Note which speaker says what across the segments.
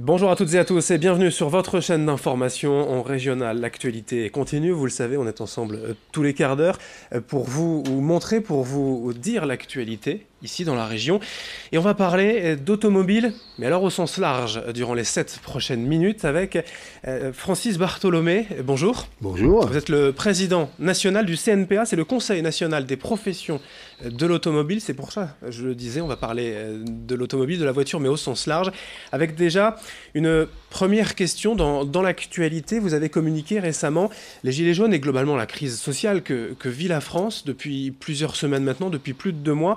Speaker 1: Bonjour à toutes et à tous et bienvenue sur votre chaîne d'information en régional. L'actualité continue, vous le savez, on est ensemble tous les quarts d'heure pour vous montrer, pour vous dire l'actualité ici dans la région. Et on va parler d'automobile, mais alors au sens large, durant les 7 prochaines minutes avec Francis Bartholomé. Bonjour.
Speaker 2: Bonjour.
Speaker 1: Vous êtes le président national du CNPA, c'est le Conseil national des professions de l'automobile. C'est pour ça, je le disais, on va parler de l'automobile, de la voiture, mais au sens large. Avec déjà une première question dans l'actualité. Vous avez communiqué récemment les Gilets jaunes et globalement la crise sociale que vit la France depuis plusieurs semaines maintenant, depuis plus de 2 mois.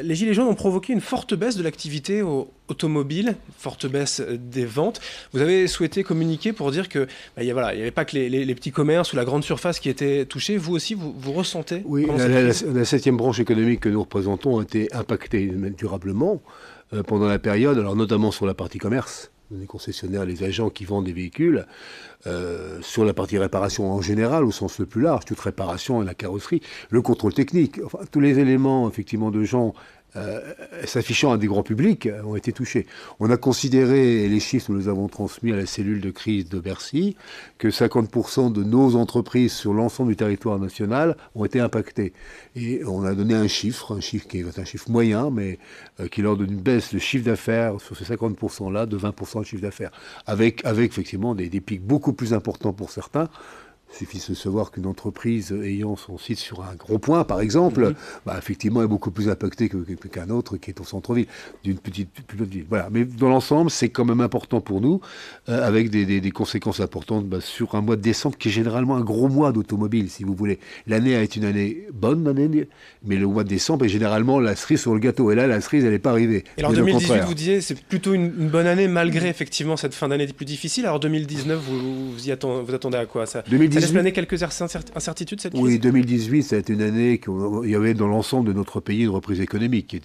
Speaker 1: Les Gilets jaunes ont provoqué une forte baisse de l'activité automobile, forte baisse des ventes. Vous avez souhaité communiquer pour dire que il n'y avait pas que les petits commerces ou la grande surface qui étaient touchés. Vous aussi, vous ressentez
Speaker 2: Oui,
Speaker 1: pendant cette crise?
Speaker 2: la septième branche économique que nous représentons a été impactée durablement pendant la période, alors notamment sur la partie commerce, les concessionnaires, les agents qui vendent des véhicules, sur la partie réparation en général, au sens le plus large, toute réparation et la carrosserie, le contrôle technique, enfin, tous les éléments effectivement de gens s'affichant à des grands publics ont été touchés. On a considéré, et les chiffres nous les avons transmis à la cellule de crise de Bercy, que 50% de nos entreprises sur l'ensemble du territoire national ont été impactées. Et on a donné un chiffre qui est un chiffre moyen, mais qui leur donne une baisse de chiffre d'affaires sur ces 50%-là de 20% de chiffre d'affaires. Avec effectivement des pics beaucoup plus importants pour certains. Il suffit de se savoir qu'une entreprise ayant son site sur un gros point, par exemple, effectivement, est beaucoup plus impactée qu'un autre qui est au centre-ville, d'une plus petite ville. Voilà. Mais dans l'ensemble, c'est quand même important pour nous, avec des conséquences importantes sur un mois de décembre, qui est généralement un gros mois d'automobile, si vous voulez. L'année a été une année bonne, mais le mois de décembre est généralement la cerise sur le gâteau. Et là, la cerise, elle n'est pas arrivée.
Speaker 1: Et alors
Speaker 2: Bien au
Speaker 1: 2018,
Speaker 2: contraire.
Speaker 1: vous disiez, c'est plutôt une bonne année malgré effectivement cette fin d'année plus difficile. Alors 2019, vous attendez à quoi ça laisse
Speaker 2: 2018,
Speaker 1: planer quelques incertitudes, cette crise?
Speaker 2: oui, 2018, ça a été une année il y avait dans l'ensemble de notre pays une reprise économique qui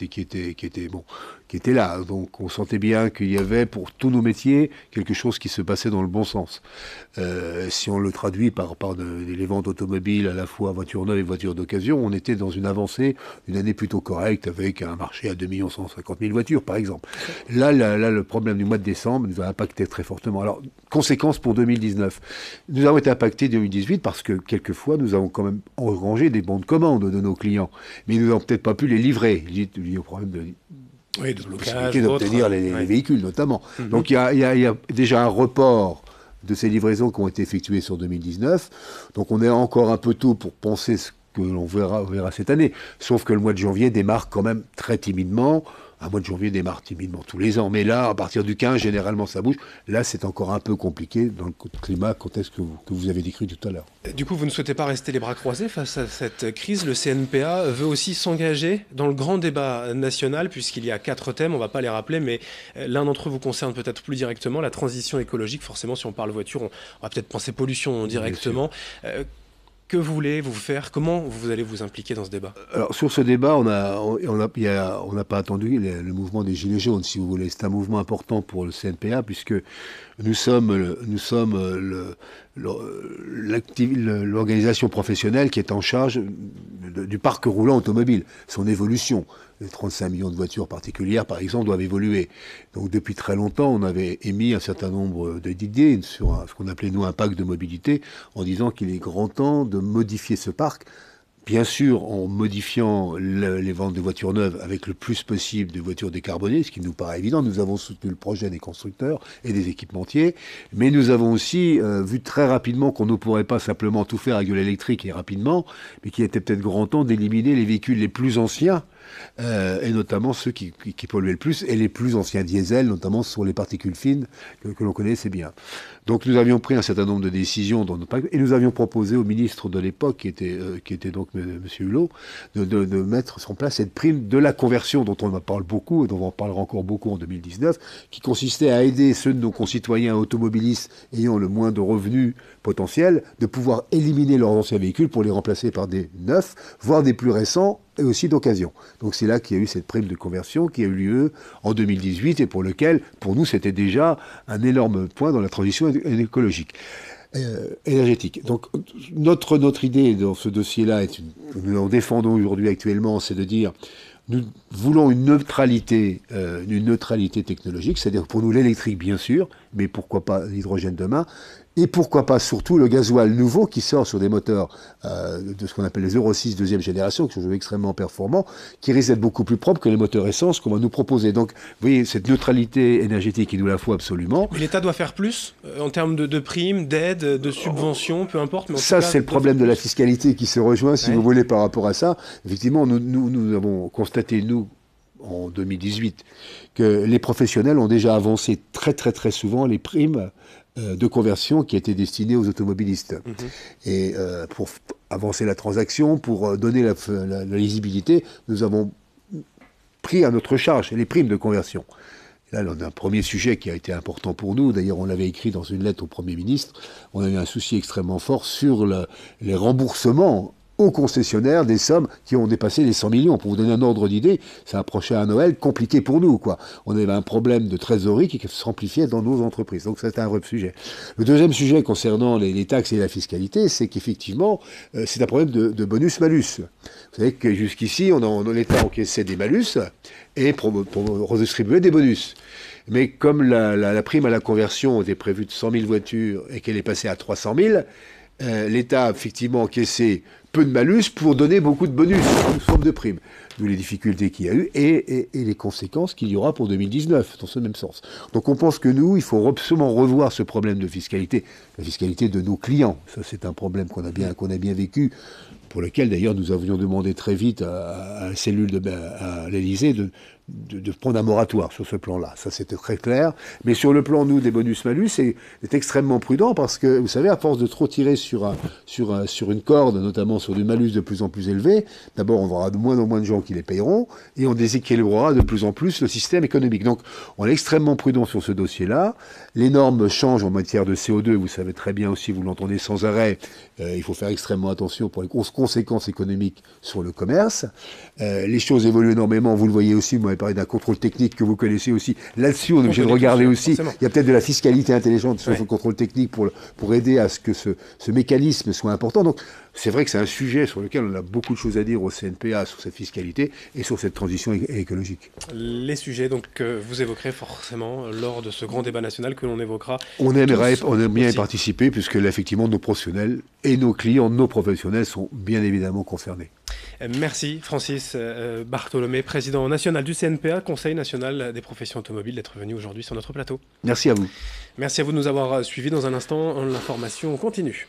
Speaker 2: était là. Donc on sentait bien qu'il y avait pour tous nos métiers quelque chose qui se passait dans le bon sens. Si on le traduit par les ventes automobiles à la fois voitures neuves et voitures d'occasion, on était dans une avancée, une année plutôt correcte avec un marché à 2 150 000 voitures par exemple. Là, le problème du mois de décembre nous a impacté très fortement. Alors, conséquence pour 2019. Nous avons été impactés 2018 parce que quelquefois nous avons quand même engrangé des bons de commande de nos clients. Mais nous n'avons peut-être pas pu les livrer, lié au problème de
Speaker 1: Oui, de blocage,
Speaker 2: possibilité
Speaker 1: d'autres.
Speaker 2: d'obtenir les véhicules notamment. Donc il y a déjà un report de ces livraisons qui ont été effectuées sur 2019. Donc on est encore un peu tôt pour penser ce que on verra cette année. Sauf que le mois de janvier démarre quand même très timidement. Un mois de janvier démarre timidement tous les ans. Mais là, à partir du 15, généralement, ça bouge. Là, c'est encore un peu compliqué dans le climat, contexte que vous avez décrit tout à l'heure.
Speaker 1: Du coup, vous ne souhaitez pas rester les bras croisés face à cette crise. Le CNPA veut aussi s'engager dans le grand débat national, puisqu'il y a 4 thèmes, on ne va pas les rappeler, mais l'un d'entre eux vous concerne peut-être plus directement, la transition écologique. Forcément, si on parle voiture, on va peut-être penser pollution directement. Que voulez-vous faire? Comment vous allez vous impliquer dans ce débat?
Speaker 2: Alors sur ce débat, on n'a pas attendu le mouvement des Gilets jaunes, si vous voulez. C'est un mouvement important pour le CNPA puisque nous sommes l'organisation professionnelle qui est en charge du parc roulant automobile, son évolution. Les 35 millions de voitures particulières, par exemple, doivent évoluer. Donc depuis très longtemps, on avait émis un certain nombre d'idées sur ce qu'on appelait, nous, un pacte de mobilité, en disant qu'il est grand temps de modifier ce parc. Bien sûr, en modifiant les ventes de voitures neuves avec le plus possible de voitures décarbonées, ce qui nous paraît évident. Nous avons soutenu le projet des constructeurs et des équipementiers, mais nous avons aussi vu très rapidement qu'on ne pourrait pas simplement tout faire avec de l'électrique et rapidement, mais qu'il était peut-être grand temps d'éliminer les véhicules les plus anciens, et notamment ceux qui polluaient le plus, et les plus anciens diesels, notamment sur les particules fines que l'on connaissait bien. Donc nous avions pris un certain nombre de décisions dans notre pacte, et nous avions proposé au ministre de l'époque, qui était donc M. Hulot, de mettre en place cette prime de la conversion dont on en parle beaucoup, et dont on en parlera encore beaucoup en 2019, qui consistait à aider ceux de nos concitoyens automobilistes ayant le moins de revenus potentiels, de pouvoir éliminer leurs anciens véhicules pour les remplacer par des neufs, voire des plus récents, et aussi d'occasion. Donc c'est là qu'il y a eu cette prime de conversion qui a eu lieu en 2018 et pour lequel, pour nous, c'était déjà un énorme point dans la transition écologique. Énergétique. Donc notre idée dans ce dossier-là, nous en défendons aujourd'hui actuellement, c'est de dire Nous voulons une neutralité technologique, c'est-à-dire pour nous l'électrique bien sûr, mais pourquoi pas l'hydrogène demain, et pourquoi pas surtout le gasoil nouveau qui sort sur des moteurs de ce qu'on appelle les Euro 6 deuxième génération, qui sont extrêmement performants, qui risquent d'être beaucoup plus propres que les moteurs essence qu'on va nous proposer. Donc vous voyez, cette neutralité énergétique, il nous la faut absolument.
Speaker 1: Mais l'État doit faire plus en termes de primes, d'aides, de subventions, peu importe. Mais
Speaker 2: ça, c'est le problème de la fiscalité qui se rejoint, si vous voulez, par rapport à ça. Effectivement, nous avons constaté, nous, en 2018, que les professionnels ont déjà avancé très très très souvent les primes de conversion qui étaient destinées aux automobilistes. Et pour avancer la transaction, pour donner la lisibilité, nous avons pris à notre charge les primes de conversion. Là, on a un premier sujet qui a été important pour nous. D'ailleurs, on l'avait écrit dans une lettre au Premier ministre. On avait un souci extrêmement fort sur les remboursements aux concessionnaires des sommes qui ont dépassé les 100 millions. Pour vous donner un ordre d'idée, ça approchait à Noël compliqué pour nous, quoi. On avait un problème de trésorerie qui s'amplifiait dans nos entreprises. Donc c'était un vrai sujet. Le deuxième sujet concernant les taxes et la fiscalité, c'est qu'effectivement, c'est un problème de bonus-malus. Vous savez que jusqu'ici, l'État encaissait des malus et pour redistribuer des bonus. Mais comme la prime à la conversion était prévue de 100 000 voitures et qu'elle est passée à 300 000, l'État a effectivement encaissé peu de malus pour donner beaucoup de bonus sous forme de primes. D'où les difficultés qu'il y a eu et les conséquences qu'il y aura pour 2019, dans ce même sens. Donc on pense que nous, il faut absolument revoir ce problème de fiscalité, la fiscalité de nos clients. Ça, c'est un problème qu'on a bien vécu, pour lequel d'ailleurs nous avions demandé très vite à la cellule à l'Élysée de prendre un moratoire sur ce plan-là. Ça, c'était très clair. Mais sur le plan, nous, des bonus-malus, c'est extrêmement prudent parce que, vous savez, à force de trop tirer sur une corde, notamment sur du malus de plus en plus élevé, d'abord, on aura de moins en moins de gens qui les payeront et on déséquilibrera de plus en plus le système économique. Donc, on est extrêmement prudent sur ce dossier-là. Les normes changent en matière de CO2. Vous savez très bien aussi, vous l'entendez sans arrêt, il faut faire extrêmement attention pour les conséquences économiques sur le commerce. Les choses évoluent énormément. Vous le voyez aussi, vous m'avez parlé d'un contrôle technique que vous connaissez aussi. Là-dessus, on est obligé de regarder aussi. Forcément. Il y a peut-être de la fiscalité intelligente sur le contrôle technique pour aider à ce que ce mécanisme soit important. Donc, c'est vrai que c'est un sujet sur lequel on a beaucoup de choses à dire au CNPA sur cette fiscalité et sur cette transition écologique.
Speaker 1: Les sujets donc, que vous évoquerez forcément lors de ce grand débat national que l'on évoquera.
Speaker 2: On aime bien y participer puisque là, effectivement, nos professionnels et nos clients, nos professionnels sont bien évidemment concernés.
Speaker 1: Merci Francis Bartholomé, président national du CNPA, Conseil national des professions automobiles, d'être venu aujourd'hui sur notre plateau.
Speaker 2: Merci à vous.
Speaker 1: Merci à vous de nous avoir suivis. Dans un instant, l'information continue.